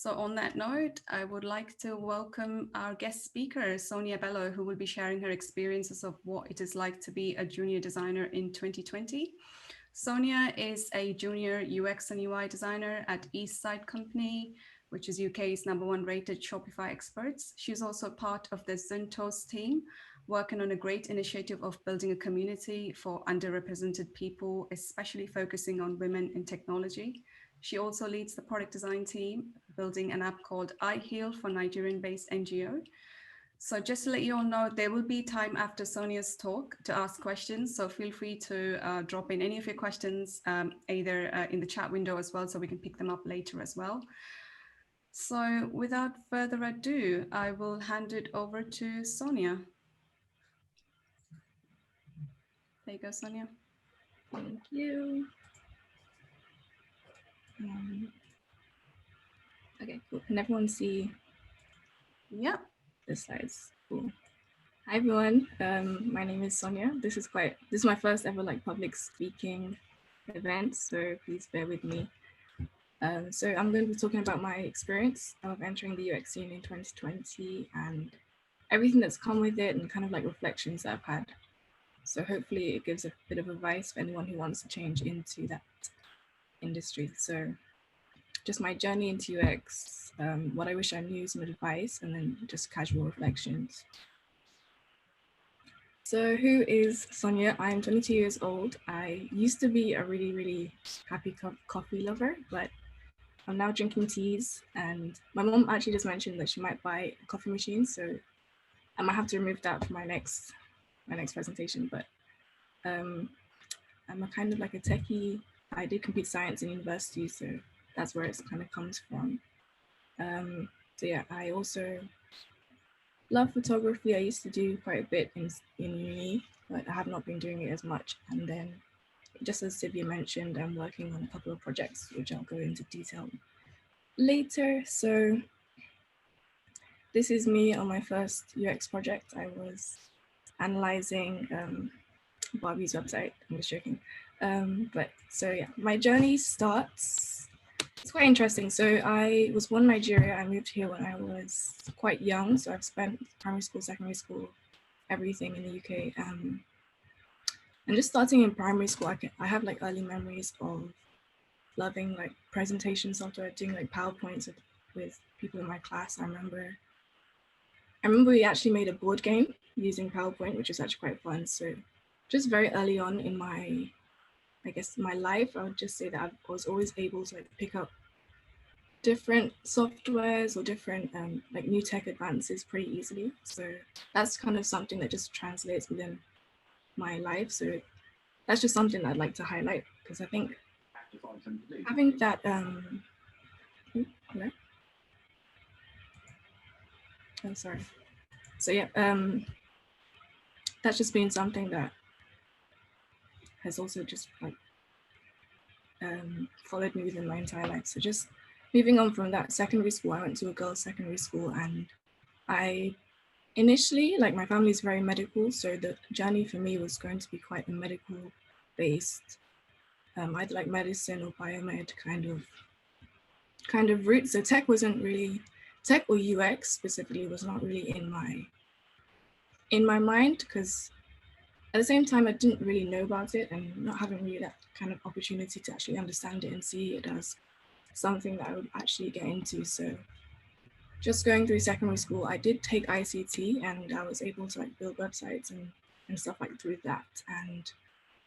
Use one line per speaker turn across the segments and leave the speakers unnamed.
So on that note, I would like to welcome our guest speaker, Sonia Bellow, who will be sharing her experiences of what it is like to be a junior designer in 2020. Sonia is a junior UX and UI designer at Eastside Company, which is UK's #1 rated Shopify Experts. She's also part of the Xuntos team, working on a great initiative of building a community for underrepresented people, especially focusing on women in technology. She also leads the product design team, building an app called iHeal for Nigerian-based NGO. So just to let you all know, there will be time after Sonia's talk to ask questions. So feel free to drop in any of your questions, either in the chat window as well, so we can pick them up later as well. So without further ado, I will hand it over to Sonia. There you go, Sonia.
Thank you. Okay, cool. Can everyone see?
Yeah.
The slides? Cool. Hi everyone. My name is Sonia. This is my first ever public speaking event, so please bear with me. So I'm going to be talking about my experience of entering the UX scene in 2020 and everything that's come with it, and kind of reflections that I've had. So hopefully it gives a bit of advice for anyone who wants to change into that industry. So just my journey into UX, what I wish I knew, some advice, and then just casual reflections. So who is Sonia? I'm 22 years old. I used to be a really, really happy coffee lover, but I'm now drinking teas, and my mom actually just mentioned that she might buy a coffee machine, so I might have to remove that for my next presentation. But I'm a kind of a techie. I did computer science in university, so that's where it kind of comes from. So yeah, I also love photography. I used to do quite a bit in uni, but I have not been doing it as much. And then, just as Sylvia mentioned, I'm working on a couple of projects, which I'll go into detail later. So this is me on my first UX project. I was analyzing Barbie's website. I'm just joking. But so yeah, my journey starts. It's quite interesting. So I was born in Nigeria. I moved here when I was quite young. So I've spent primary school, secondary school, everything in the UK. And just starting in primary school, I have early memories of loving presentation software, doing PowerPoints with people in my class. I remember we actually made a board game using PowerPoint, which was actually quite fun. So just very early on in my life, I would just say that I was always able to pick up different softwares or different new tech advances pretty easily. So that's kind of something that just translates within my life. So that's just something I'd like to highlight, because I think having that hello? Oh, sorry. So yeah, that's just been something that has also just followed me within my entire life. So just moving on from that, secondary school, I went to a girls' secondary school, and I initially, my family is very medical, so the journey for me was going to be quite a medical based, either medicine or biomed kind of route. So tech wasn't really, tech or UX specifically was not really in my mind, because at the same time I didn't really know about it, and not having really that kind of opportunity to actually understand it and see it as something that I would actually get into. So just going through secondary school, I did take ICT, and I was able to build websites and stuff through that. And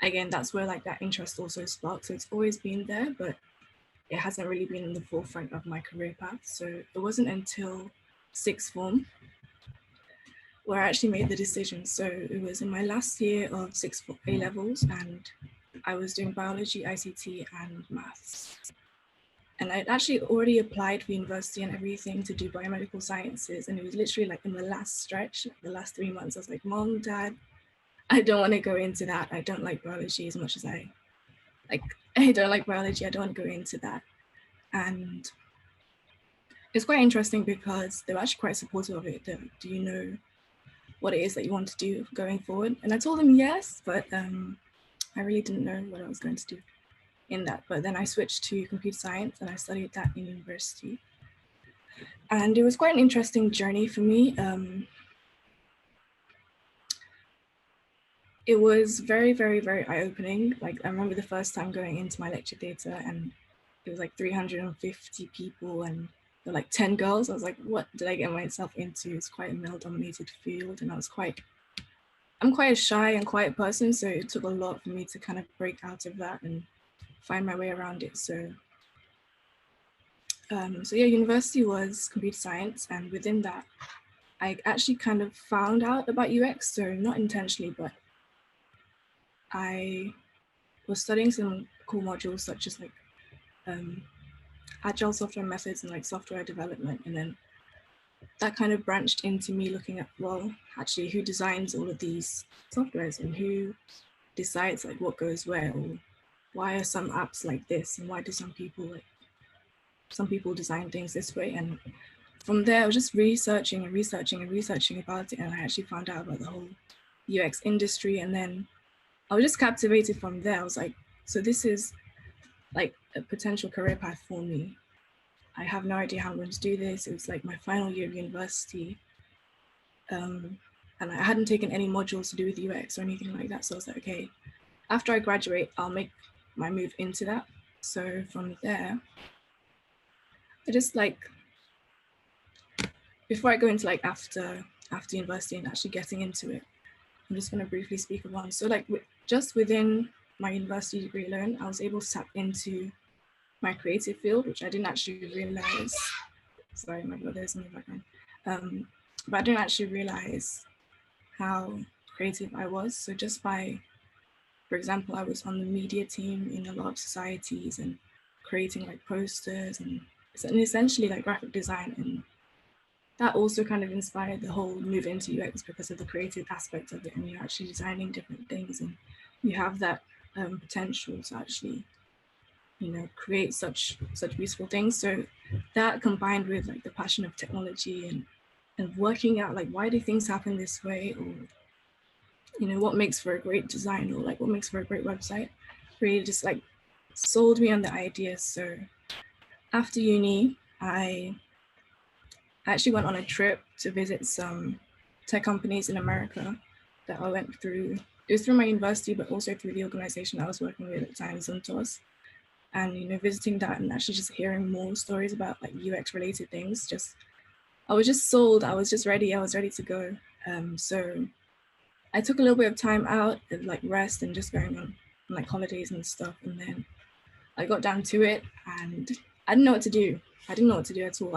again, that's where that interest also sparked. So it's always been there, but it hasn't really been in the forefront of my career path. So it wasn't until sixth form where I actually made the decision. So it was in my last year of sixth form A levels, and I was doing biology, ICT, and maths. And I'd actually already applied for university and everything to do biomedical sciences. And it was literally in the last stretch, the last 3 months, I was like, Mom, Dad, I don't want to go into that. I don't like biology as much as I don't like biology. I don't want to go into that. And it's quite interesting because they were actually quite supportive of it. Do you know what it is that you want to do going forward? And I told them yes, but I really didn't know what I was going to do in that. But then I switched to computer science, and I studied that in university. And it was quite an interesting journey for me. It was very, very, very eye-opening. Like, I remember the first time going into my lecture theatre and it was like 350 people and there were like 10 girls. I was like, what did I get myself into? It's quite a male-dominated field, and I'm quite a shy and quiet person, so it took a lot for me to kind of break out of that and find my way around it. So yeah, university was computer science, and within that, I actually kind of found out about UX. So not intentionally, but I was studying some cool modules such as like agile software methods and like software development, and then that kind of branched into me looking at, well, actually, who designs all of these softwares and who decides like what goes where, or why are some apps like this and why do some people design things this way. And from there I was just researching about it, and I actually found out about the whole UX industry, and then I was just captivated from there. I was like, so this is like a potential career path for me. I have no idea how I'm going to do this. It was like my final year of university, and I hadn't taken any modules to do with UX or anything like that. So I was like, okay, after I graduate, I'll make my move into that. So from there, I just like, before I go into like after university and actually getting into it, I'm just going to briefly speak of one. So like just within my university degree alone, I was able to tap into my creative field, which I didn't actually realize. Sorry, my brother's in the background. But I didn't actually realize how creative I was. So just by, for example, I was on the media team in a lot of societies and creating like posters and essentially like graphic design. And that also kind of inspired the whole move into UX because of the creative aspect of it. And you're actually designing different things and you have that potential to actually, you know, create such beautiful things. So that combined with like the passion of technology and working out like, why do things happen this way, or you know, what makes for a great design, or like what makes for a great website, really just like sold me on the idea. So after uni, I actually went on a trip to visit some tech companies in America that I went through. It was through my university, but also through the organization I was working with at the time, Xuntos. And, you know, visiting that and actually just hearing more stories about like UX related things, I was just sold. I was just ready. I was ready to go. So I took a little bit of time out and like rest and just going on like holidays and stuff. And then I got down to it and I didn't know what to do. I didn't know what to do at all.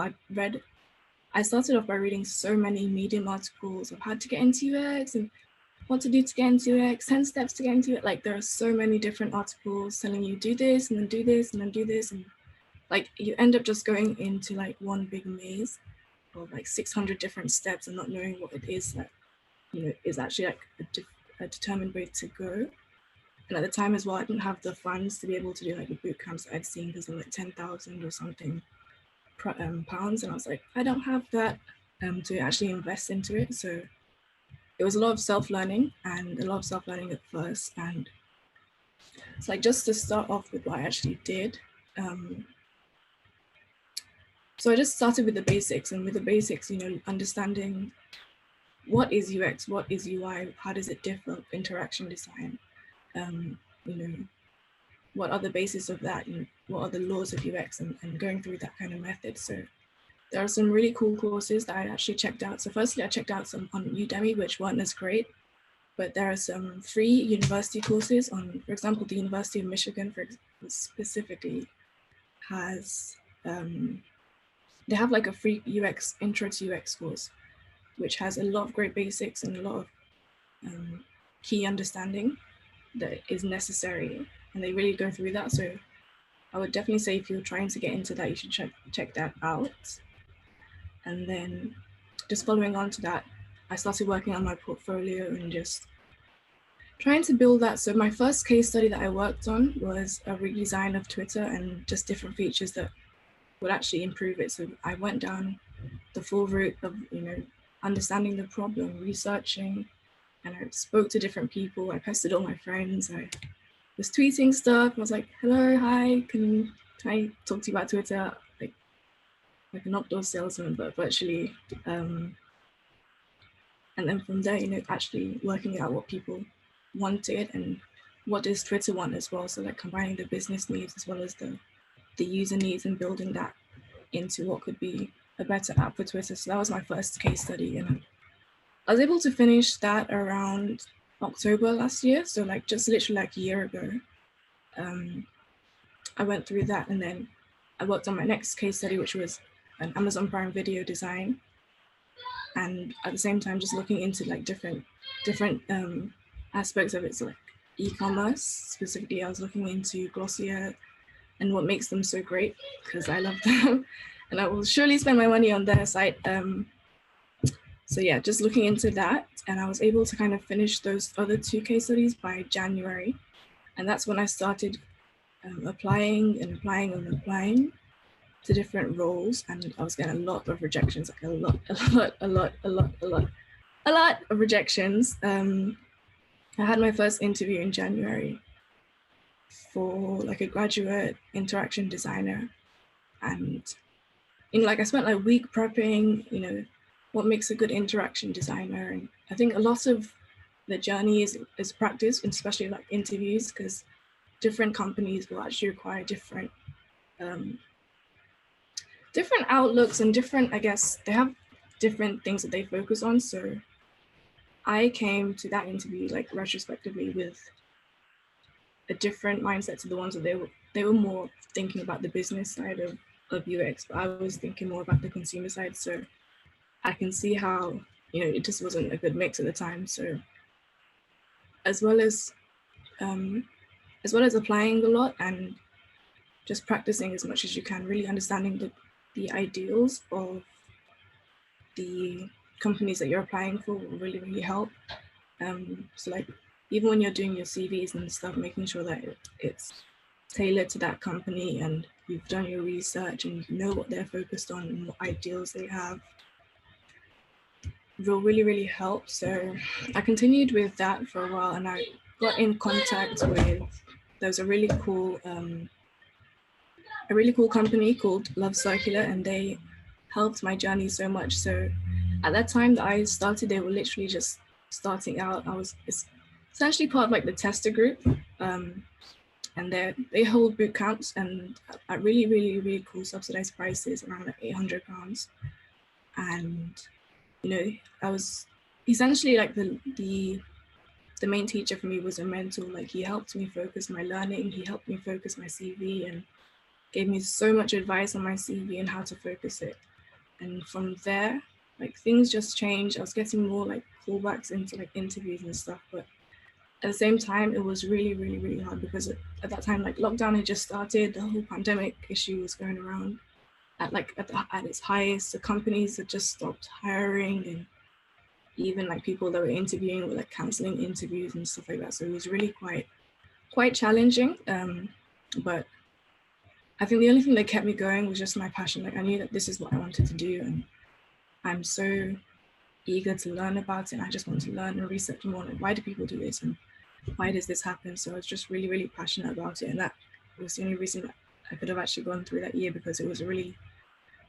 I started off by reading so many Medium articles of how to get into UX and what to do to get into UX, 10 steps to get into it. Like there are so many different articles telling you do this and then do this and then do this. And like you end up just going into like one big maze of like 600 different steps and not knowing what it is that, you know, is actually like a determined way to go. And at the time as well, I didn't have the funds to be able to do like the boot camps that I'd seen because they're like 10,000 or something pounds. And I was like, I don't have that to actually invest into it. So it was a lot of self-learning at first. And it's like, just to start off with what I actually did. So I just started with the basics, and with the basics, you know, understanding what is UX, what is UI, how does it differ, interaction design, you know, what are the basis of that, you know, what are the laws of UX, and going through that kind of method. So there are some really cool courses that I actually checked out. So firstly, I checked out some on Udemy, which weren't as great, but there are some free university courses on, for example, the University of Michigan specifically has, they have like a free UX, intro to UX course, which has a lot of great basics and a lot of key understanding that is necessary. And they really go through that. So I would definitely say if you're trying to get into that, you should check that out. And then just following on to that, I started working on my portfolio and just trying to build that. So my first case study that I worked on was a redesign of Twitter and just different features that would actually improve it. So I went down the full route of, you know, understanding the problem, researching, and I spoke to different people. I pestered all my friends. I was tweeting stuff. I was like, hello, hi, can I talk to you about Twitter? Like, like an outdoor salesman, but virtually. And then from there, actually working out what people wanted and what does Twitter want as well. So like combining the business needs as well as the user needs and building that into what could be a better app for Twitter. So that was my first case study, and I was able to finish that around October last year. So like just literally like a year ago. I went through that, and then I worked on my next case study, which was an Amazon Prime Video design. And at the same time, just looking into like different aspects of it. So like e-commerce, specifically, I was looking into Glossier and what makes them so great, because I love them. And I will surely spend my money on their site. So yeah, just looking into that. And I was able to kind of finish those other 2 case studies by January. And that's when I started applying to different roles. And I was getting a lot of rejections, like a lot of rejections. I had my first interview in January for like a graduate interaction designer. And, like I spent like a week prepping, what makes a good interaction designer. And I think a lot of the journey is practice, especially like interviews, because different companies will actually require different outlooks and different, I guess, they have different things that they focus on. So I came to that interview like retrospectively with a different mindset to the ones that they were more thinking about the business side of UX, but I was thinking more about the consumer side. So I can see how, it just wasn't a good mix at the time. So as well as applying a lot and just practicing as much as you can, really understanding the ideals of the companies that you're applying for will really, really help. So like, even when you're doing your CVs and stuff, making sure that it's tailored to that company and you've done your research and you know what they're focused on and what ideals they have, will really, really help. So I continued with that for a while, and I got in contact with, there's a really cool company called Love Circular, and they helped my journey so much. So at that time that I started, they were literally just starting out. I was essentially part of like the tester group, and they hold boot camps and at really, really, really cool subsidized prices, around like £800. And I was essentially like the main teacher for me was a mentor. Like, he helped me focus my learning, he helped me focus my CV, and gave me so much advice on my CV and how to focus it. And from there, like, things just changed. I was getting more like callbacks into like interviews and stuff, but at the same time, it was really, really, really hard because at that time, like, lockdown had just started, the whole pandemic issue was going around at its highest. The companies had just stopped hiring, and even like people that were interviewing were like canceling interviews and stuff like that. So it was really quite challenging. But I think the only thing that kept me going was just my passion. Like, I knew that this is what I wanted to do, and I'm so eager to learn about it. And I just want to learn and research more. Like, why do people do this, and why does this happen? So I was just really, really passionate about it, and that was the only reason that I could have actually gone through that year, because it was a really,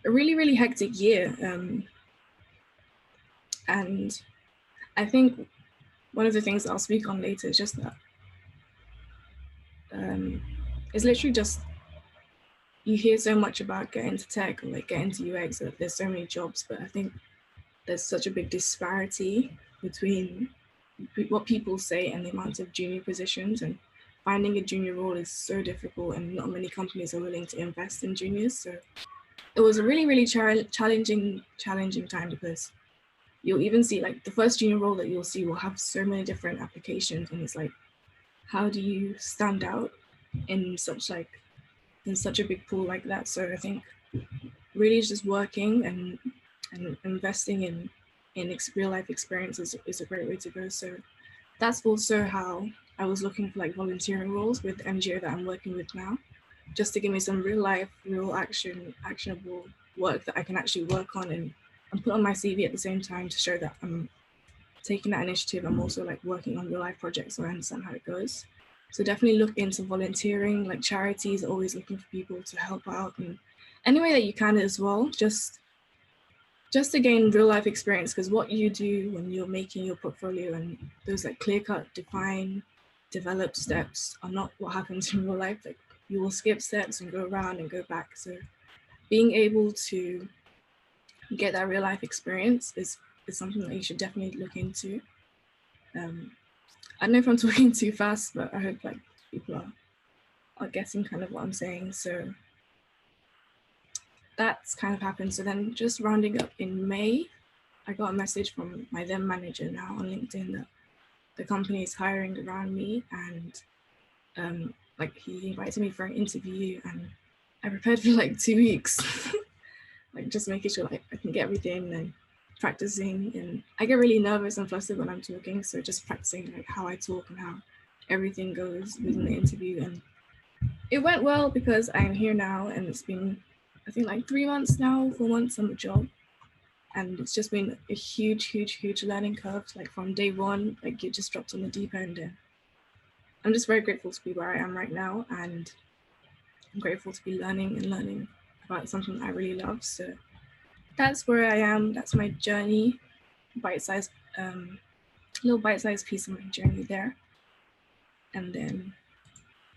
really hectic year. And I think one of the things that I'll speak on later is just that it's literally just, you hear so much about getting into tech or like getting into UX, that there's so many jobs, but I think there's such a big disparity between what people say and the amount of junior positions, and finding a junior role is so difficult, and not many companies are willing to invest in juniors. So it was a really, really challenging time, because you'll even see like the first junior role that you'll see will have so many different applications, and it's like, how do you stand out in such a big pool like that? So I think really just working and investing in real life experiences is a great way to go. So that's also how I was looking for like volunteering roles with the NGO that I'm working with now, just to give me some real life, actionable work that I can actually work on and put on my CV at the same time, to show that I'm taking that initiative. I'm also like working on real life projects, so I understand how it goes. So definitely look into volunteering. Like, charities are always looking for people to help out, and any way that you can as well, just to gain real life experience, because what you do when you're making your portfolio and those like clear-cut, define, develop steps are not what happens in real life. Like you will skip steps and go around and go back. So being able to get that real life experience is something that you should definitely look into. I don't know if I'm talking too fast, but I hope like people are getting kind of what I'm saying. So that's kind of happened. So then just rounding up in May, I got a message from my then manager now on LinkedIn that the company is hiring around me, and like he invited me for an interview, and I prepared for like 2 weeks, like just making sure like I can get everything and practicing. And I get really nervous and flustered when I'm talking, so just practicing like how I talk and how everything goes within the interview. And it went well because I'm here now, and it's been I think like 3 months now, 4 months on the job. And it's just been a huge learning curve. Like from day one, like you just dropped on the deep end. And I'm just very grateful to be where I am right now. And I'm grateful to be learning about something I really love. So that's where I am. That's my journey. Bite-sized, little bite-sized piece of my journey there. And then,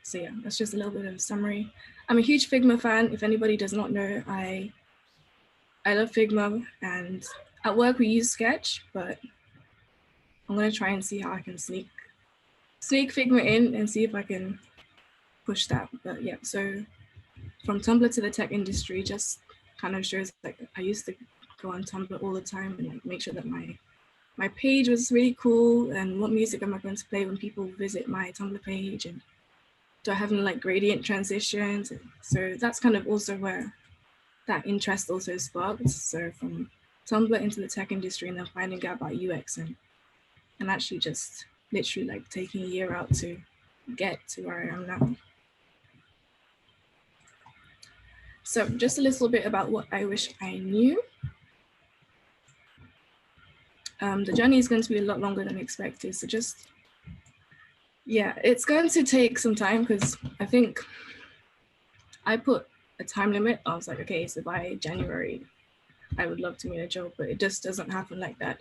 so yeah, that's just a little bit of a summary. I'm a huge Figma fan. If anybody does not know, I love Figma, and at work we use Sketch, but I'm gonna try and see how I can sneak Figma in and see if I can push that. But yeah, so from Tumblr to the tech industry just kind of shows like I used to go on Tumblr all the time and like make sure that my page was really cool, and what music am I going to play when people visit my Tumblr page, and do I have any like gradient transitions? So that's kind of also where that interest also sparked. So from Tumblr into the tech industry, and then finding out about UX and actually just literally like taking a year out to get to where I am now. So just a little bit about what I wish I knew. The journey is going to be a lot longer than expected. So just, yeah, it's going to take some time, because I think I put a time limit. I was like, okay, so by January, I would love to meet a job, but it just doesn't happen like that.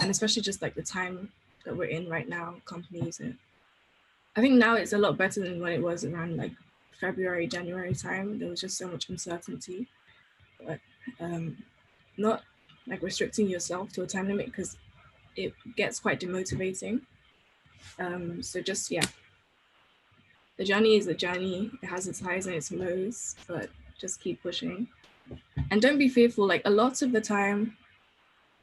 And especially just like the time that we're in right now, companies. And I think now it's a lot better than when it was around like February, January time. There was just so much uncertainty, but not like restricting yourself to a time limit, because it gets quite demotivating. So just, yeah, the journey is a journey. It has its highs and its lows, but just keep pushing. And don't be fearful. Like a lot of the time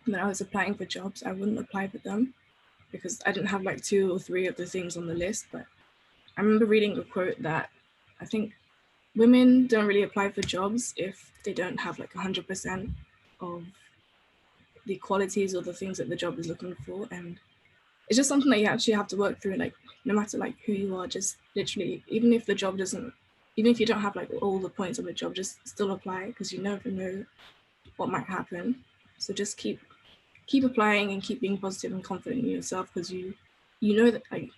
when I was applying for jobs, I wouldn't apply for them because I didn't have like 2 or 3 of the things on the list. But I remember reading a quote that I think women don't really apply for jobs if they don't have like 100% of the qualities or the things that the job is looking for. And it's just something that you actually have to work through, like no matter like who you are, just literally, even if the job doesn't, even if you don't have like all the points of the job, just still apply, because you never know what might happen. So just keep applying and keep being positive and confident in yourself, because you know that like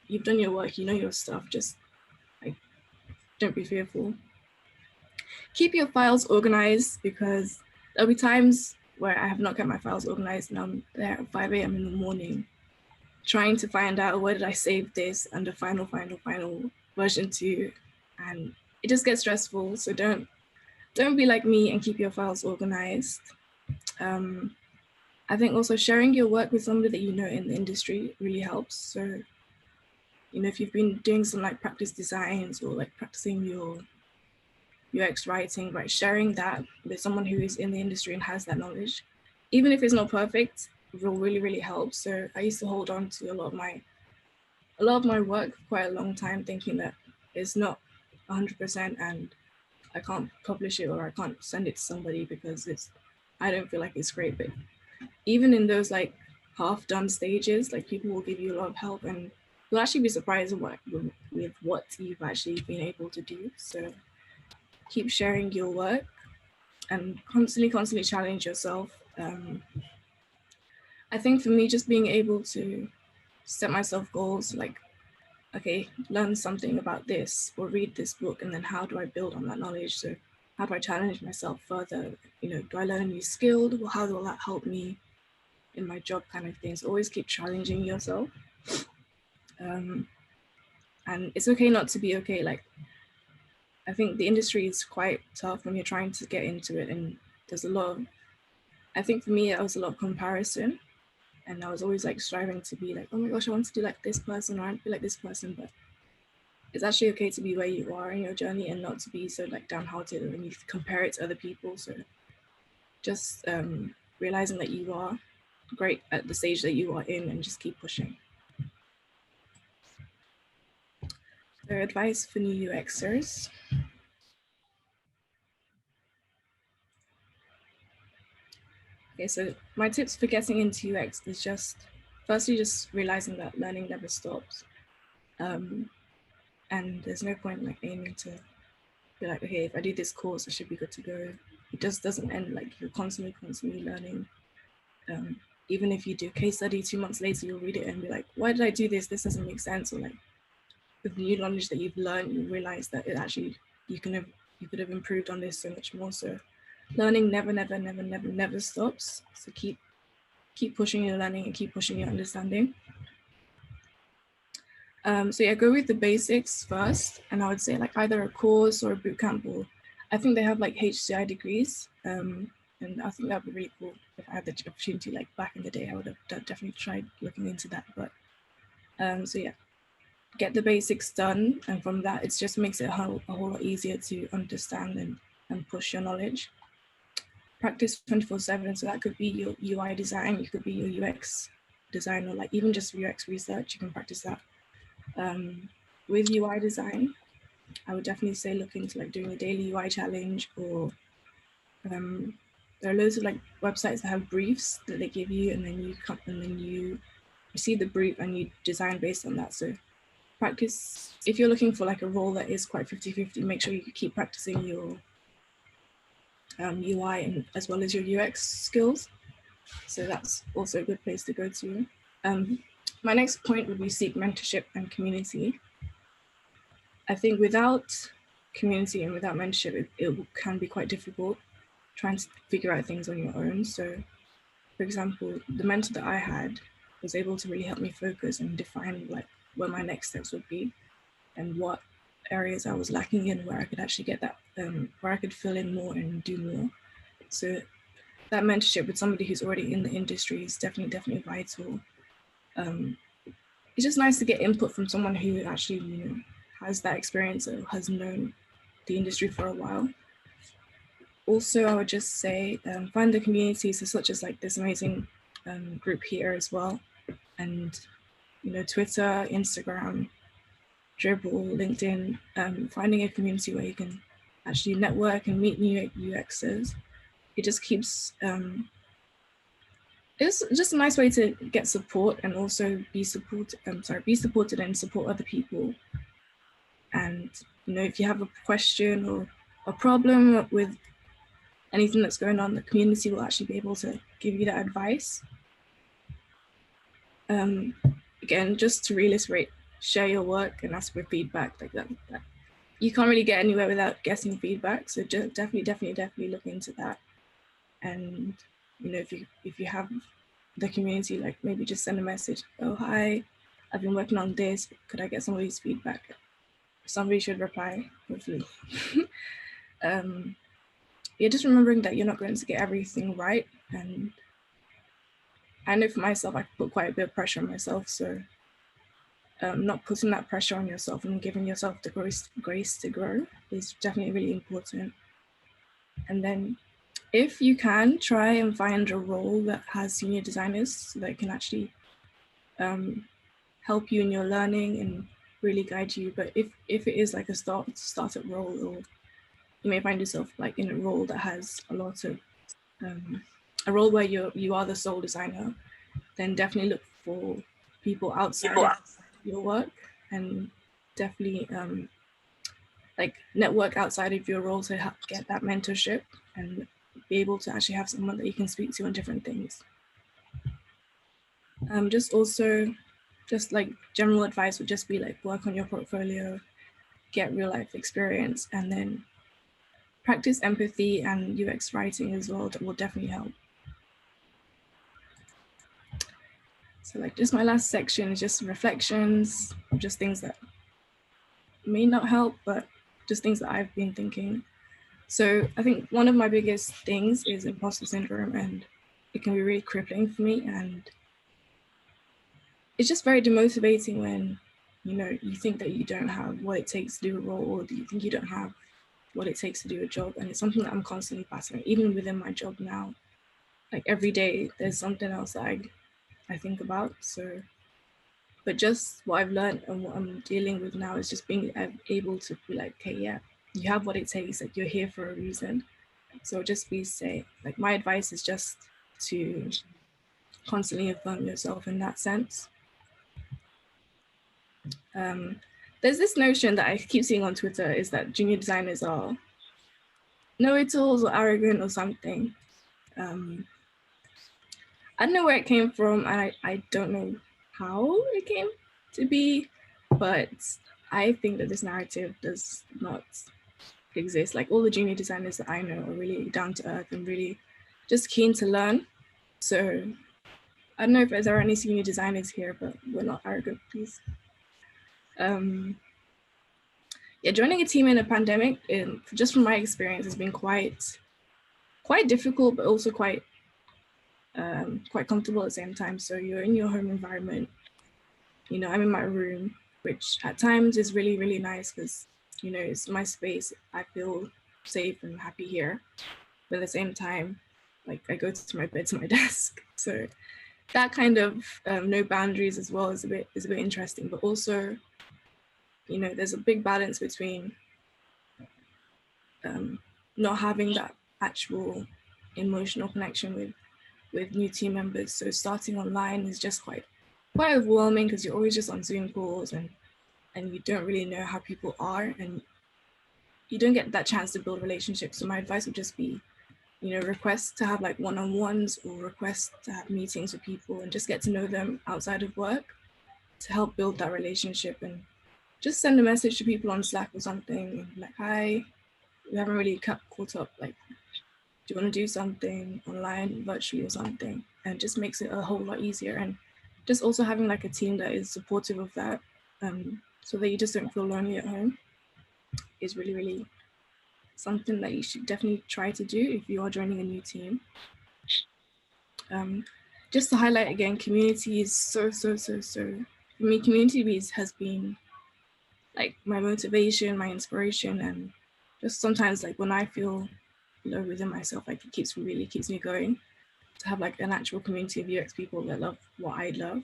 you've done your work, you know your stuff. Just like don't be fearful. Keep your files organized, because there'll be times where I have not kept my files organized and I'm there at 5 a.m. in the morning trying to find out where did I save this under final version 2, and it just gets stressful. So don't be like me and keep your files organized. I think also sharing your work with somebody that you know in the industry really helps. So, you know, if you've been doing some like practice designs or like practicing your UX writing, right, sharing that with someone who is in the industry and has that knowledge, even if it's not perfect, will really help. So I used to hold on to a lot of my work for quite a long time, thinking that it's not 100% and I can't publish it or I can't send it to somebody because I don't feel like it's great. But even in those like half done stages, like people will give you a lot of help, and you'll actually be surprised with what you've actually been able to do. So keep sharing your work and constantly challenge yourself. I think for me, just being able to set myself goals, like, okay, learn something about this or read this book, and then how do I build on that knowledge? So how do I challenge myself further? Do I learn a new skill? Well, how will that help me in my job kind of things? Always keep challenging yourself. And it's okay not to be okay. Like, I think the industry is quite tough when you're trying to get into it, and there's a lot of, I think for me, it was a lot of comparison, and I was always like striving to be like, oh my gosh, I want to do like this person, or I want to be like this person, but it's actually okay to be where you are in your journey and not to be so like downhearted when you compare it to other people. So just realizing that you are great at the stage that you are in and just keep pushing. So advice for new UXers. Okay, so my tips for getting into UX is just, firstly, just realizing that learning never stops. And there's no point like aiming to be like, okay, if I do this course, I should be good to go. It just doesn't end. Like, you're constantly learning. Even if you do a case study 2 months later, you'll read it and be like, why did I do this? This doesn't make sense. Or like, with the new knowledge that you've learned, you realize that it actually, you could have improved on this so much more. So learning never stops. So keep pushing your learning and keep pushing your understanding. So yeah, go with the basics first, and I would say like either a course or a bootcamp, or I think they have like HCI degrees, and I think that'd be really cool. If I had the opportunity, like back in the day, I would have definitely tried looking into that. But so yeah, get the basics done, and from that, it just makes it a whole lot easier to understand and push your knowledge. Practice 24/7, so that could be your UI design, you could be your UX design, or like even just UX research, you can practice that. With UI design, I would definitely say look into like doing a daily UI challenge, or there are loads of like websites that have briefs that they give you, and then you receive the brief and you design based on that. So practice, if you're looking for like a role that is quite 50-50, make sure you keep practicing your UI and as well as your UX skills. So that's also a good place to go to. My next point would be seek mentorship and community. I think without community and without mentorship, it can be quite difficult trying to figure out things on your own. So for example, the mentor that I had was able to really help me focus and define like what my next steps would be and what areas I was lacking in, where I could actually get that, where I could fill in more and do more. So that mentorship with somebody who's already in the industry is definitely vital. It's just nice to get input from someone who actually, has that experience or has known the industry for a while. Also, I would just say find the communities, so such as like this amazing group here as well, and Twitter, Instagram, Dribble, LinkedIn, finding a community where you can actually network and meet new UXers. It just keeps, it's just a nice way to get support and also be supported and support other people. And, if you have a question or a problem with anything that's going on, the community will actually be able to give you that advice. Again, just to reiterate, share your work and ask for feedback like that. You can't really get anywhere without getting feedback. So just definitely look into that. And if you have the community, like maybe just send a message. Oh, hi, I've been working on this. Could I get somebody's feedback? Somebody should reply, hopefully. Yeah, just remembering that you're not going to get everything right. And I know for myself, I put quite a bit of pressure on myself. So not putting that pressure on yourself and giving yourself the grace to grow is definitely really important. And then if you can, try and find a role that has senior designers that can actually help you in your learning and really guide you. But if it is like a startup role, or you may find yourself like in a role that has a lot of a role where you are the sole designer, then definitely look for people outside of your work, and definitely like network outside of your role to help get that mentorship and be able to actually have someone that you can speak to on different things. Just like general advice would just be like work on your portfolio, get real life experience, and then practice empathy and UX writing as well. That will definitely help. So like just my last section is just reflections, just things that may not help, but just things that I've been thinking. So I think one of my biggest things is imposter syndrome, and it can be really crippling for me. And it's just very demotivating when, you know, you think that you don't have what it takes to do a role, or you think you don't have what it takes to do a job. And it's something that I'm constantly battling, even within my job now. Like every day, there's something else that I think about. So, but just what I've learned and what I'm dealing with now is just being able to be like, okay, yeah, you have what it takes. Like you're here for a reason. So just be safe. Like my advice is just to constantly affirm yourself in that sense. There's this notion that I keep seeing on Twitter is that junior designers are know-it-alls or arrogant or something. I don't know where it came from, and I don't know how it came to be, but I think that this narrative does not exist. Like all the junior designers that I know are really down to earth and really just keen to learn. So I don't know if there are any senior designers here, but we're not arrogant, please. Yeah, joining a team in a pandemic, just from my experience, has been quite difficult, but also quite comfortable at the same time. So you're in your home environment. You know, I'm in my room, which at times is really, really nice because, you know, it's my space. I feel safe and happy here. But at the same time, like I go to my bed, to my desk. So that kind of no boundaries as well is a bit interesting. But also, you know, there's a big balance between not having that actual emotional connection with new team members. So starting online is just quite overwhelming because you're always just on Zoom calls and you don't really know how people are, and you don't get that chance to build relationships. So my advice would just be, you know, request to have like one-on-ones or request to have meetings with people and just get to know them outside of work to help build that relationship. And just send a message to people on Slack or something like, hi, we haven't really caught up, like, do you want to do something online, virtually or something? And just makes it a whole lot easier. And just also having like a team that is supportive of that, so that you just don't feel lonely at home, is really, really something that you should definitely try to do if you are joining a new team. Just to highlight again, community is so, for me, community has been like my motivation, my inspiration, and just sometimes like when I feel low within myself, like it keeps me going to have like an actual community of UX people that love what I love.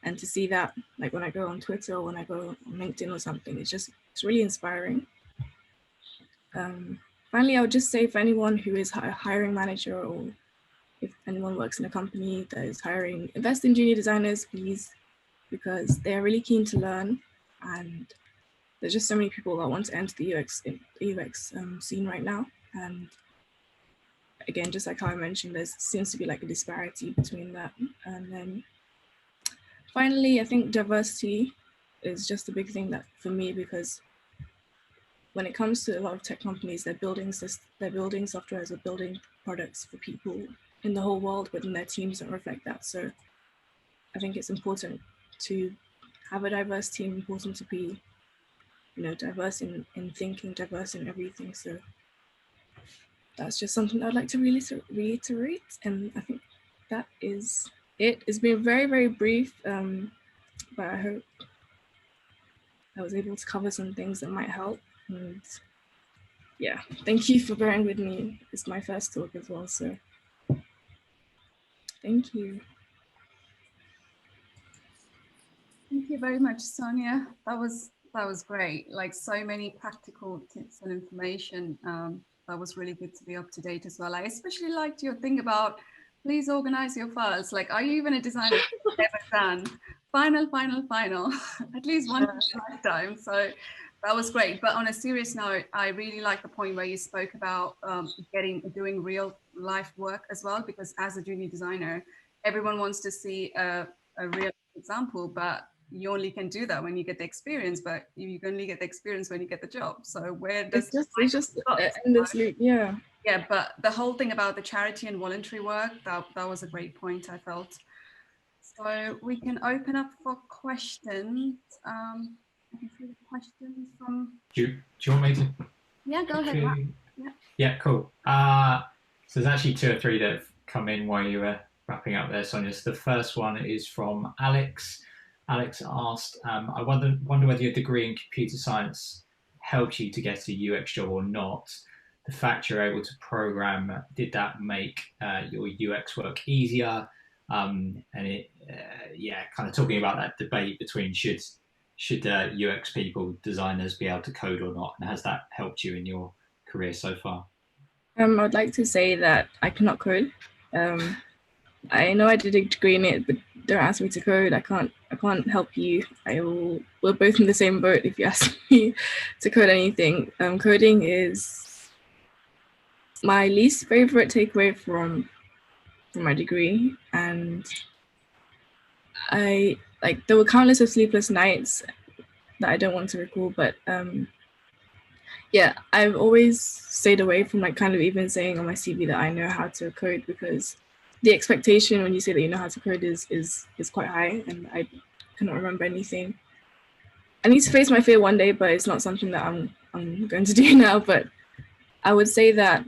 And to see that, like when I go on Twitter or when I go on LinkedIn or something, it's really inspiring. Finally, I would just say for anyone who is a hiring manager, or if anyone works in a company that is hiring, invest in junior designers, please, because they're really keen to learn. And there's just so many people that want to enter the UX scene right now. And again, just like how I mentioned, there seems to be like a disparity between that. And then finally, I think diversity is just a big thing that for me, because when it comes to a lot of tech companies, they're building software, they're building products for people in the whole world, but then their teams don't reflect that. So I think it's important to have a diverse team, important to be, you know, diverse in thinking, diverse in everything. So that's just something I'd like to reiterate. And I think that is it. It's been very, very brief, but I hope I was able to cover some things that might help. And yeah, thank you for bearing with me. It's my first talk as well, so thank you.
Thank you very much, Sonia. That was great. Like so many practical tips and information. That was really good to be up to date as well. I especially liked your thing about please organize your files. Like, are you even a designer? Never done. Final. At least one lifetime. So that was great. But on a serious note, I really like the point where you spoke about doing real life work as well, because as a junior designer, everyone wants to see a real example, but you only can do that when you get the experience, but you can only get the experience when you get the job. So where does
it's just endlessly, yeah.
Yeah, but the whole thing about the charity and voluntary work, that was a great point, I felt. So we can open up for questions. I can see the questions from...
Do you want me to?
Yeah, go ahead.
Yeah, cool. So there's actually 2 or 3 that have come in while you were wrapping up there, Sonia. So the first one is from Alex. Alex asked, I wonder whether your degree in computer science helped you to get a UX job or not. The fact you're able to program, did that make your UX work easier? And it, kind of talking about that debate between should UX people, designers, be able to code or not, and has that helped you in your career so far?
I would like to say that I cannot code. I know I did a degree in it, but don't ask me to code. I can't help you. We're both in the same boat if you ask me to code anything. Coding is my least favorite takeaway from my degree, and there were countless of sleepless nights that I don't want to recall, but I've always stayed away from kind of even saying on my CV that I know how to code, because the expectation when you say that you know how to code is quite high, and I cannot remember anything. I need to face my fear one day, but it's not something that I'm going to do now. But I would say that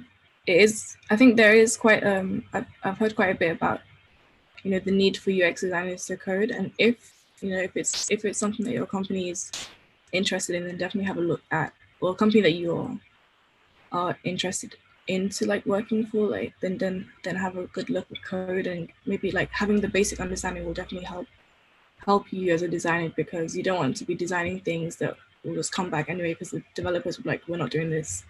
it is. I think there is quite. I've heard quite a bit about, the need for UX designers to code, and if it's something that your company is interested in, then definitely have a look at, or a company that you are interested into working for, then have a good look at code, and maybe having the basic understanding will definitely help you as a designer, because you don't want to be designing things that will just come back anyway because the developers will be like, we're not doing this.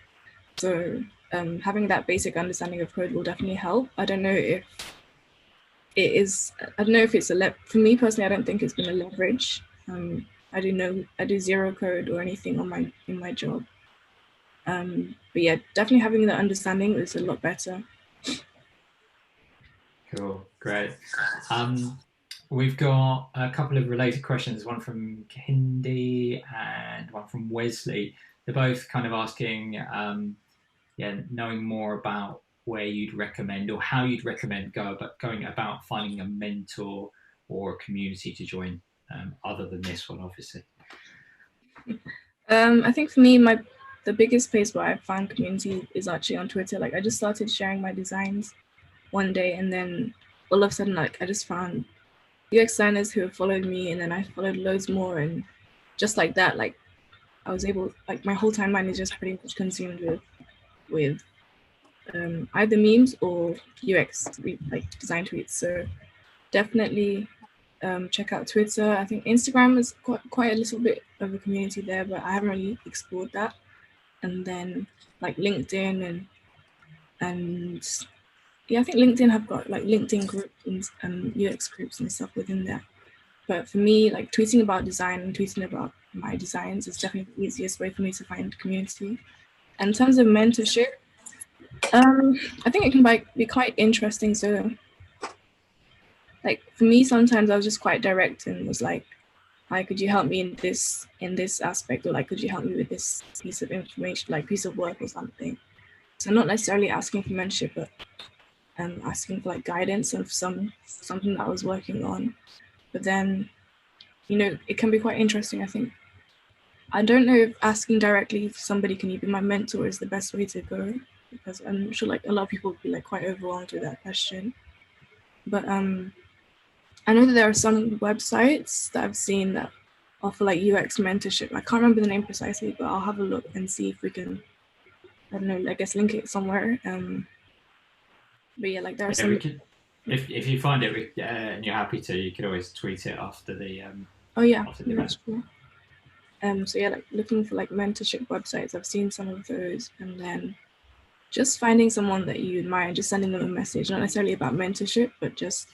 So having that basic understanding of code will definitely help. I don't know if it's for me personally, I don't think it's been a leverage. I do zero code or anything in my job. But yeah, definitely having that understanding is a lot better.
Cool, great. We've got a couple of related questions, one from Hindi and one from Wesley. They're both kind of asking, knowing more about where you'd recommend or how you'd recommend going about finding a mentor or a community to join, other than this one, obviously.
I think for me, the biggest place where I found community is actually on Twitter. I just started sharing my designs one day, and then all of a sudden, I just found UX designers who have followed me, and then I followed loads more, and just like that, I was able, my whole timeline is just pretty much consumed with either memes or UX design tweets. So definitely check out Twitter. I think Instagram is quite a little bit of a community there, but I haven't really explored that. And then LinkedIn and yeah, I think LinkedIn have got LinkedIn groups and UX groups and stuff within there. But for me, tweeting about design and tweeting about my designs is definitely the easiest way for me to find community. And in terms of mentorship, I think it can be quite interesting. So for me, sometimes I was just quite direct and was like, hi, could you help me in this aspect, or could you help me with this piece of information, piece of work or something. So not necessarily asking for mentorship, but asking for guidance of something that I was working on. But then, it can be quite interesting. I think I don't know if asking directly if somebody can you be my mentor is the best way to go, because I'm sure a lot of people would be quite overwhelmed with that question. But I know that there are some websites that I've seen that offer UX mentorship. I can't remember the name precisely, but I'll have a look and see if we can, I don't know, I guess link it somewhere. But yeah, there are some.
If you find it and you're happy to, you could always tweet it after the.
Oh yeah, that's cool. So yeah, looking for mentorship websites. I've seen some of those, and then just finding someone that you admire and just sending them a message, not necessarily about mentorship, but just,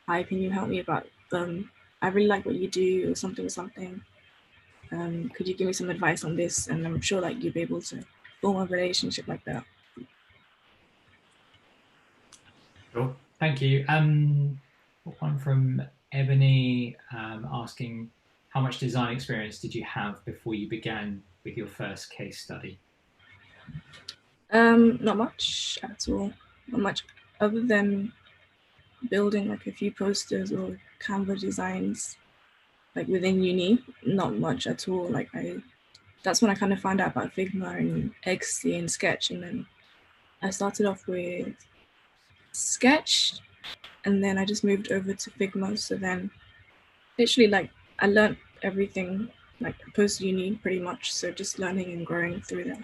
hi, can you help me about I really like what you do, or something. Could you give me some advice on this? And I'm sure you'll be able to form a relationship like that.
Cool, thank you. One from Ebony asking, how much design experience did you have before you began with your first case study?
Not much at all. Not much other than building like a few posters or Canva designs like within uni. Not much at all. Like that's when I kind of found out about Figma and XD and Sketch, and then I started off with Sketch, and then I just moved over to Figma. So then literally like I learned everything like post uni pretty much. So just learning and growing through that.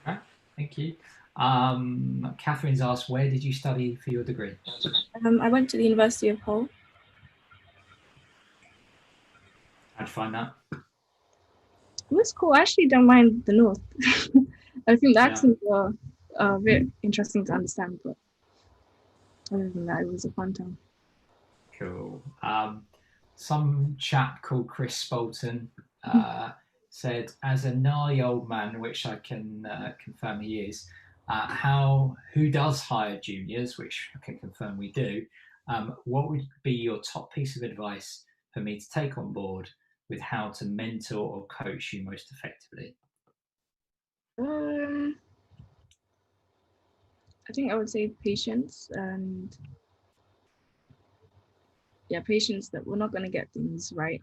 Okay, thank you. Catherine's asked, where did you study for your degree?
I went to the University of Hull.
How'd you find that?
It was cool. I actually don't mind the North. I think the accents were a bit interesting to understand, but other than that, it was a fun time.
Cool. Some chap called Chris Spolton said, as a gnarly old man, which I can confirm he is, who does hire juniors, which I can confirm we do, what would be your top piece of advice for me to take on board with how to mentor or coach you most effectively?
I think I would say patience, and patience that we're not going to get things right,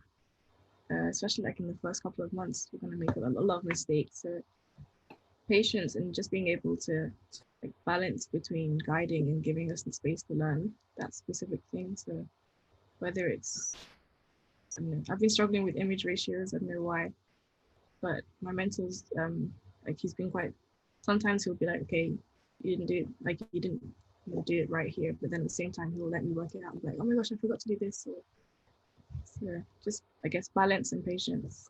especially like in the first couple of months. We're going to make a lot of mistakes. So patience and just being able to like balance between guiding and giving us the space to learn that specific thing. So whether it's, I don't know, I've been struggling with image ratios. I don't know why, but my mentor's like he's been quite. Sometimes he'll be like, okay, you didn't do it, like you didn't do it right here, but then at the same time he'll let me work it out. I'm like, oh my gosh, I forgot to do this. So just I guess balance and patience.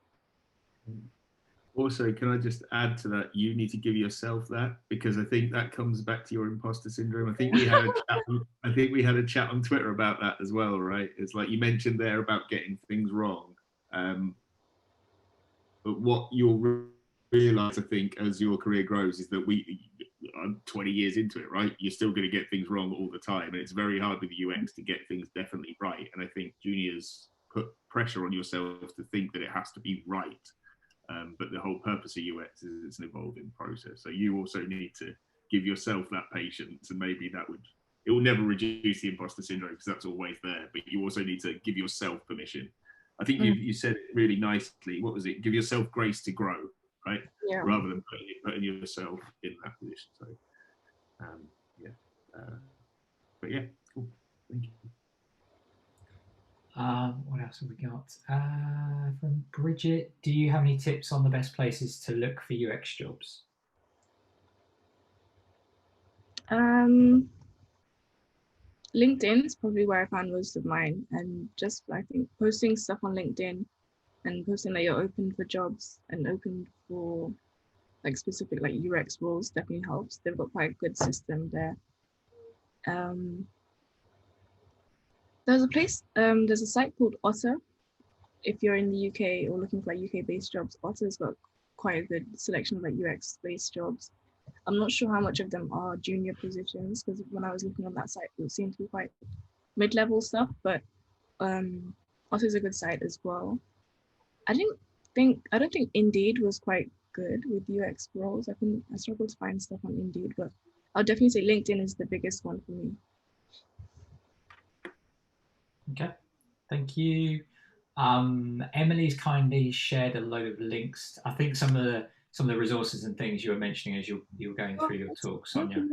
Also, can I just add to that? You need to give yourself that, because I think that comes back to your imposter syndrome. I think we had a chat on Twitter about that as well, right? It's like you mentioned there about getting things wrong, but what you'll realize, I think, as your career grows, is that I'm 20 years into it, right? You're still going to get things wrong all the time, and it's very hard with UX to get things definitely right. And I think juniors put pressure on yourself to think that it has to be right. But the whole purpose of UX is it's an evolving process. So you also need to give yourself that patience, and maybe it will never reduce the imposter syndrome because that's always there. But you also need to give yourself permission. I think you said it really nicely. What was it? Give yourself grace to grow, right?
Yeah.
Rather than putting yourself in that position. So, but yeah, cool. Thank you.
What else have we got? From Bridget, do you have any tips on the best places to look for UX jobs?
LinkedIn is probably where I found most of mine, and just I think posting stuff on LinkedIn and posting that you're open for jobs and open for like specific like UX roles definitely helps. They've got quite a good system there. There's a site called Otter. If you're in the UK or looking for like UK-based jobs, Otter's got quite a good selection of like UX-based jobs. I'm not sure how much of them are junior positions, because when I was looking on that site, it seemed to be quite mid-level stuff, but Otter's a good site as well. I don't think Indeed was quite good with UX roles. I struggled to find stuff on Indeed, but I'll definitely say LinkedIn is the biggest one for me.
Okay, thank you. Emily's kindly shared a load of links. I think some of the resources and things you were mentioning as you were going through your talk, Sonia.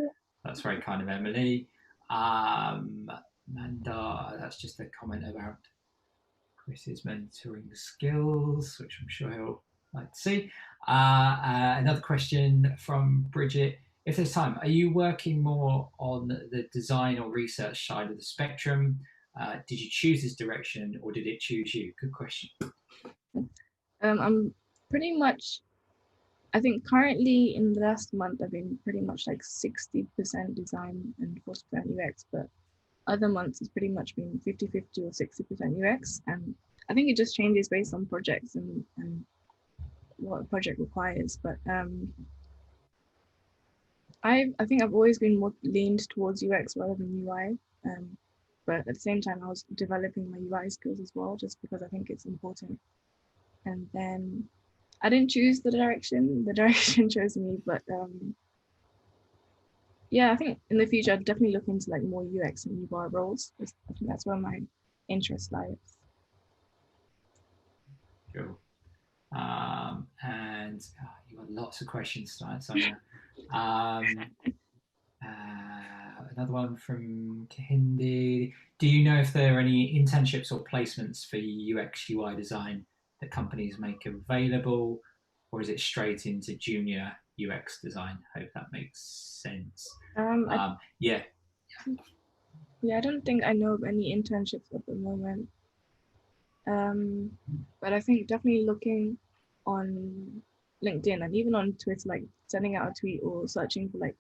That's very kind of Emily. And that's just a comment about Chris's mentoring skills, which I'm sure he'll like to see. Another question from Bridget. If there's time, are you working more on the design or research side of the spectrum? Did you choose this direction or did it choose you? Good question.
I'm pretty much, I think currently in the last month, I've been pretty much like 60% design and 40% UX, but other months it's pretty much been 50-50 or 60% UX. And I think it just changes based on projects and what a project requires. But I think I've always been more leaned towards UX rather than UI. but at the same time, I was developing my UI skills as well, just because I think it's important. And then I didn't choose the direction chose me, but yeah, I think in the future I'd definitely look into like more UX and UI roles. I think that's where my interest lies.
Cool. And you got lots of questions tonight, Sonia. Another one from Kahindi. Do you know if there are any internships or placements for UX UI design that companies make available, or is it straight into junior UX design? Hope that makes sense. Yeah.
Yeah, I don't think I know of any internships at the moment. But I think definitely looking on LinkedIn and even on Twitter, like sending out a tweet or searching for like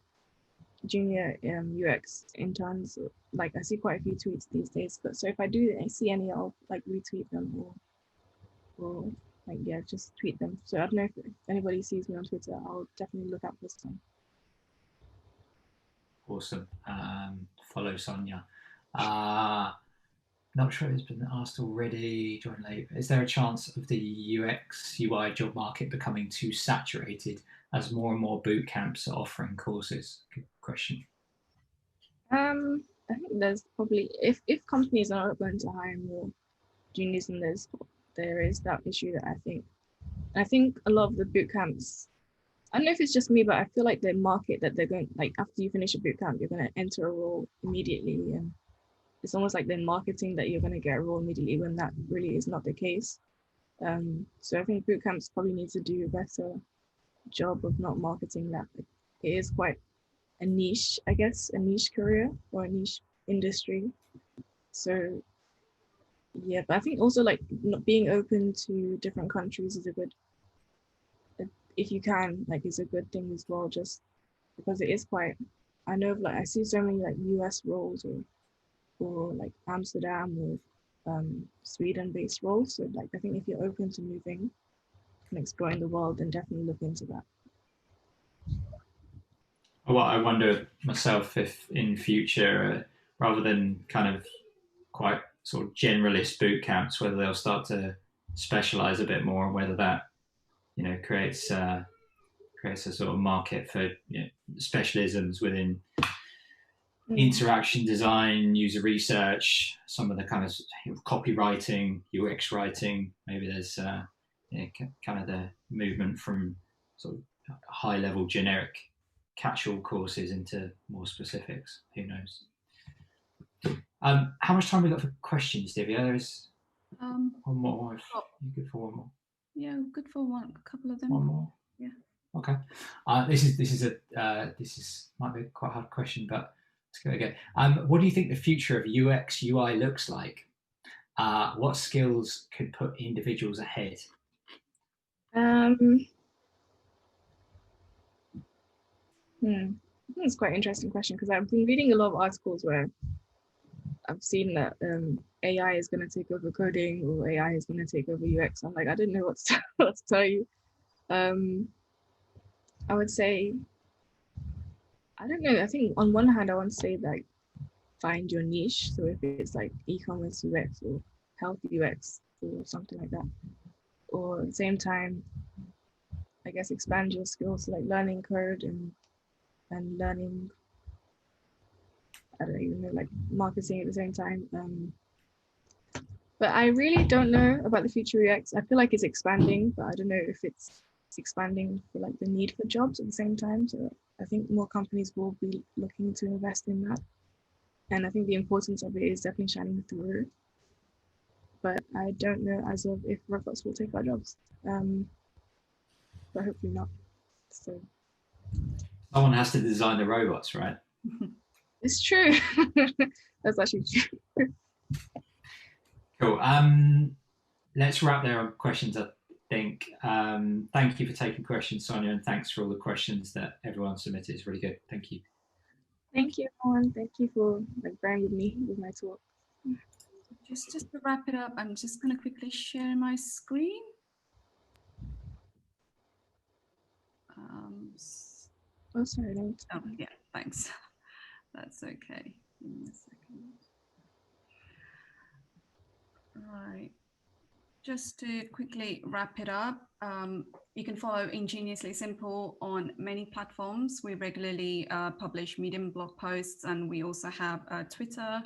junior UX interns. Like I see quite a few tweets these days, but so if I see any, I'll like retweet them or like, yeah, just tweet them. So I don't know if anybody sees me on Twitter, I'll definitely look out for some.
Awesome. Follow Sonia. Not sure it's been asked already. Join late. Is there a chance of the UX UI job market becoming too saturated as more and more boot camps are offering courses? Good question.
I think there's probably if companies are going to hire more juniors, and there is that issue that I think a lot of the boot camps. I don't know if it's just me, but I feel like the market that they're going, like after you finish a boot camp, you're going to enter a role immediately, and it's almost like they're marketing that you're going to get a role immediately when that really is not the case. So I think boot camps probably need to do a better job of not marketing that. Like, it is quite a niche, I guess, a niche career or a niche industry. So yeah, but I think also like not being open to different countries is a good, if you can, like, is a good thing as well, just because it is quite, I know like I see so many like US roles or like Amsterdam or Sweden based roles. So like I think if you're open to moving and exploring the world, then definitely look into that.
Well, I wonder myself if in future, rather than kind of quite sort of generalist boot camps, whether they'll start to specialize a bit more, and whether that creates a sort of market for specialisms within interaction design, user research, some of the kind of copywriting, UX writing. Maybe there's kind of the movement from sort of high level generic catch-all courses into more specifics. Who knows? How much time have we got for questions, Divya? There is one more. If you're good for one more.
Yeah, good for a couple of them.
One more.
Yeah.
Okay. This might be a quite hard question, but let's go again. What do you think the future of UX UI looks like? What skills could put individuals ahead?
I think it's quite an interesting question, because I've been reading a lot of articles where I've seen that AI is going to take over coding or AI is going to take over UX. I'm like, I didn't know what to tell you. I would say, I don't know. I think on one hand, I want to say like find your niche. So if it's like e-commerce UX or health UX or something like that, or at the same time, I guess expand your skills, like learning code and learning, I don't even know, like marketing at the same time. But I really don't know about the future UX. I feel like it's expanding, but I don't know if it's expanding for like the need for jobs at the same time. So I think more companies will be looking to invest in that. And I think the importance of it is definitely shining through. But I don't know as of if robots will take our jobs. But hopefully not. So
someone has to design the robots, right?
It's true. That's actually true.
Cool. Let's wrap there on questions, I think. Thank you for taking questions, Sonia, and thanks for all the questions that everyone submitted. It's really good. Thank you.
Thank you, everyone. Thank you for bearing with me with my talk.
Just to wrap it up, I'm just going to quickly share my screen.
Oh, sorry.
Oh, yeah, thanks. That's okay. Give me a second. right. Just to quickly wrap it up, you can follow Ingeniously Simple on many platforms. We regularly publish Medium blog posts, and we also have Twitter,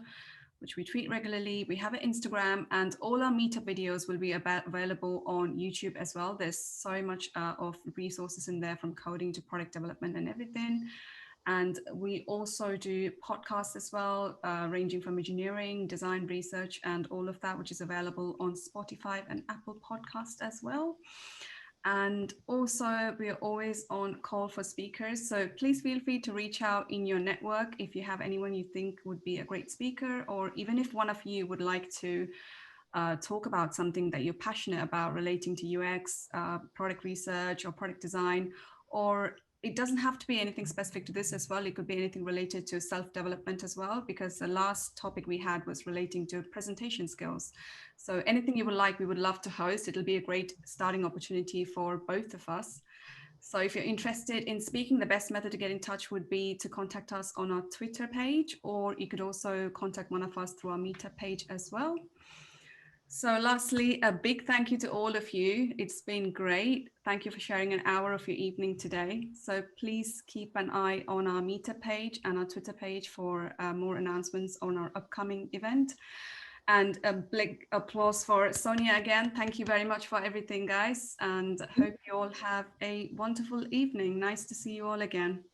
which we tweet regularly. We have an Instagram, and all our meetup videos will be available on YouTube as well. There's so much of resources in there, from coding to product development and everything. And we also do podcasts as well, ranging from engineering, design, research, and all of that, which is available on Spotify and Apple Podcast as well. And also, we are always on call for speakers. So please feel free to reach out in your network if you have anyone you think would be a great speaker, or even if one of you would like to talk about something that you're passionate about relating to UX, product research, or product design, or it doesn't have to be anything specific to this as well. It could be anything related to self-development as well, because the last topic we had was relating to presentation skills. So anything you would like, we would love to host. It'll be a great starting opportunity for both of us. So if you're interested in speaking, the best method to get in touch would be to contact us on our Twitter page, or you could also contact one of us through our Meetup page as well. So lastly, a big thank you to all of you. It's been great. Thank you for sharing an hour of your evening today. So please keep an eye on our Meetup page and our Twitter page for more announcements on our upcoming event. And a big applause for Sonia again. Thank you very much for everything, guys. And hope you all have a wonderful evening. Nice to see you all again.